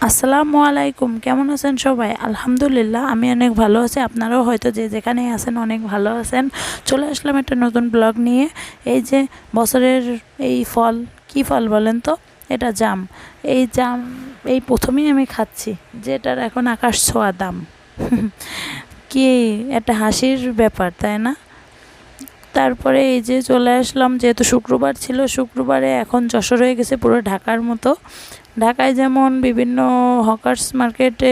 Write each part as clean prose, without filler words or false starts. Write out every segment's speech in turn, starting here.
আসসালামু আলাইকুম। কেমন আছেন সবাই? আলহামদুলিল্লাহ আমি অনেক ভালো আছি। আপনারাও হয়তো যে যেখানেই আছেন অনেক ভালো আছেন। চলে আসলাম একটা নতুন ব্লগ নিয়ে। এই যে বছরের এই ফল, কি ফল বলেন তো? এটা জাম। এই জাম এই প্রথমেই আমি খাচ্ছি, যেটার এখন আকাশ ছোঁয়া দাম। কি একটা হাসির ব্যাপার, তাই না? তারপরে এই যে চলে আসলাম, যেহেতু শুক্রবার ছিল, শুক্রবারে এখন যশোর হয়ে গেছে পুরো ঢাকার মতো। ঢাকায় যেমন বিভিন্ন হকার্স মার্কেটে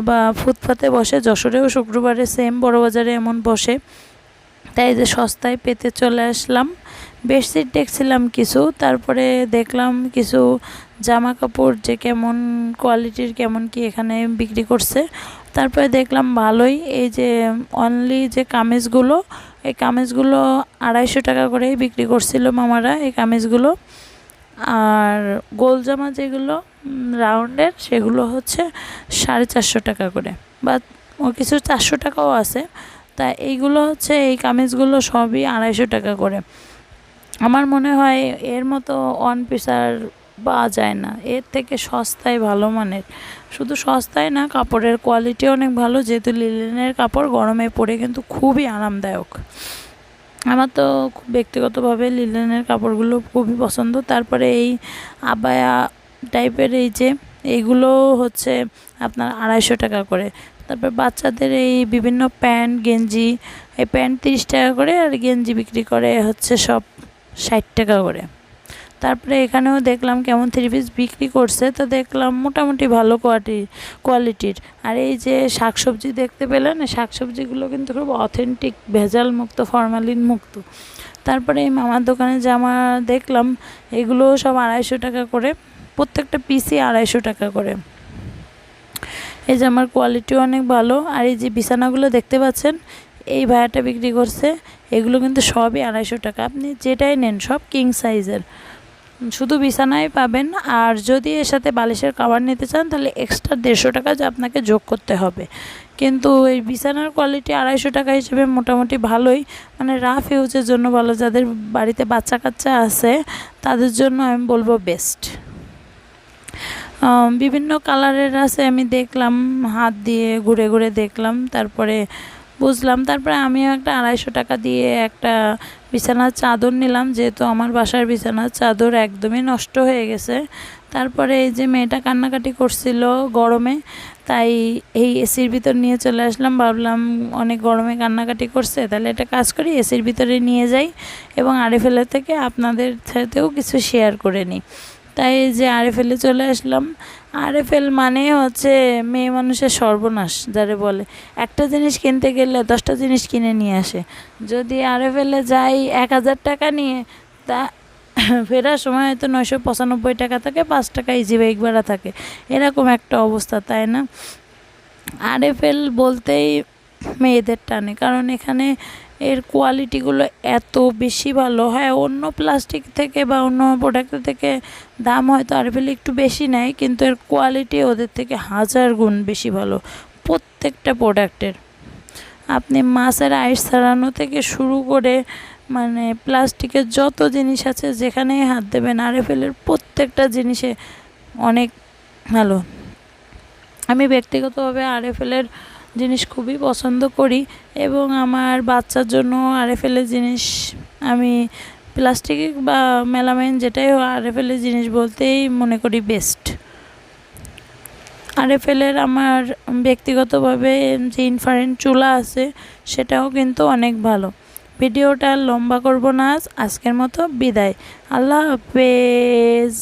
বা ফুটপাতে বসে, যশোরেও শুক্রবারে সেম বড় বাজারে এমন বসে। তাই যে সস্তায় পেতে চলে আসলাম। বেডশিট দেখছিলাম কিছু, তারপরে দেখলাম কিছু জামা কাপড় যে কেমন কোয়ালিটির, কেমন কি এখানে বিক্রি করছে। তারপরে দেখলাম ভালোই, এই যে অনলি যে কামিজগুলো, এই কামিজগুলো 250 টাকা করেই বিক্রি করছিল মামারা এই কামিজগুলো। আর গোল জামা যেগুলো রাউন্ডের, সেগুলো হচ্ছে 450 টাকা করে, বা কিছু 400 টাকাও আছে। তা এইগুলো হচ্ছে, এই কামিজগুলো সবই 250 টাকা করে। আমার মনে হয় এর মতো ওয়ান পিস আর পাওয়া যায় না, এর থেকে সস্তায় ভালো মানের। শুধু সস্তায় না, কাপড়ের কোয়ালিটি অনেক ভালো, যেহেতু লিনেনের কাপড় গরমে পরে কিন্তু খুবই আরামদায়ক। আমার তো ব্যক্তিগতভাবে লিনেনের কাপড়গুলো খুবই পছন্দ। তারপরে এই আবায়া টাইপের এই যে এইগুলো হচ্ছে আপনার 250 টাকা করে। তারপর বাচ্চাদের এই বিভিন্ন প্যান্ট গেঞ্জি, এই প্যান্ট 30 টাকা করে, আর গেঞ্জি বিক্রি করে হচ্ছে সব 60 টাকা করে। তারপরে এখানেও দেখলাম কেমন থ্রি পিস বিক্রি করছে, তো দেখলাম মোটামুটি ভালো কোয়ালিটির। আর এই যে শাকসবজি দেখতে পেলেন, শাকসবজিগুলো কিন্তু খুব অথেন্টিক, ভেজাল মুক্ত, ফরমালিন মুক্ত। তারপরে এই মামার দোকানে জামা দেখলাম, এগুলোও সব 250 টাকা করে, প্রত্যেকটা পিসই 250 টাকা করে। এই জামার কোয়ালিটিও অনেক ভালো। আর এই যে বিছানাগুলো দেখতে পাচ্ছেন, এই ভাড়াটা বিক্রি করছে, এগুলো কিন্তু সবই 250 টাকা। আপনি যেটাই নেন সব কিং সাইজের, শুধু বিছানায় পাবেন। আর যদি এর সাথে বালিশের কভার নিতে চান, তাহলে এক্সট্রা 150 টাকা যে আপনাকে যোগ করতে হবে। কিন্তু এই বিছানার কোয়ালিটি 250 টাকা হিসেবে মোটামুটি ভালোই, মানে রাফ ইউজের জন্য ভালো। যাদের বাড়িতে বাচ্চা কাচ্চা আছে তাদের জন্য আমি বলবো বেস্ট। বিভিন্ন কালারের আছে, আমি দেখলাম, হাত দিয়ে ঘুরে ঘুরে দেখলাম, তারপরে বুঝলাম। তারপরে আমিও একটা 250 টাকা দিয়ে একটা বিছানার চাদর নিলাম, যেহেতু আমার বাসার বিছানার চাদর একদমই নষ্ট হয়ে গেছে। তারপরে এই যে মেয়েটা কান্নাকাটি করছিল গরমে, তাই এই এসির ভিতর নিয়ে চলে আসলাম। ভাবলাম অনেক গরমে কান্নাকাটি করছে, তাহলে একটা কাজ করি, এসির ভিতরে নিয়ে যাই এবং আরএফএল থেকে আপনাদের সাথেও কিছু শেয়ার করে নিই। তাই যে আরএফএলে চলে আসলাম। আরএফএল মানে হচ্ছে মেয়ে মানুষের সর্বনাশ যারে বলে। একটা জিনিস কিনতে গেলে 10টা জিনিস কিনে নিয়ে আসে। যদি আরএফএলে যাই 1000 টাকা নিয়ে, তা ফেরার সময় হয়তো 995 টাকা থাকে, 5 টাকা ইজি বাইক ভাড়া থাকে, এরকম একটা অবস্থা, তাই না? আরএফএল বলতেই মেয়েদের টানে, কারণ এখানে এর কোয়ালিটিগুলো এত বেশি ভালো। হ্যাঁ, অন্য প্লাস্টিক থেকে বা অন্য প্রোডাক্ট থেকে দাম হয়তো আরএফএল একটু বেশি নেয়, কিন্তু এর কোয়ালিটি ওদের থেকে 1000 গুণ বেশি ভালো প্রত্যেকটা প্রোডাক্টের। আপনি মাছের আইস ছাড়ানো থেকে শুরু করে, মানে প্লাস্টিকের যত জিনিস আছে যেখানেই হাত দেবেন, আরএফএলের প্রত্যেকটা জিনিসে অনেক ভালো। আমি ব্যক্তিগতভাবে আরএফএলের জিনিস খুবই পছন্দ করি, এবং আমার বাচ্চার জন্য আরএফএলের জিনিস, আমি প্লাস্টিক বা মেলামাইন যেটাই হোক, আরএফএলের জিনিস বলতেই মনে করি বেস্ট। আরএফএলের আমার ব্যক্তিগতভাবে যে ইনফ্রারেড চুলা আছে, সেটাও কিন্তু অনেক ভালো। ভিডিওটা লম্বা করব না, আজকের মতো বিদায়। আল্লাহ হাফেজ।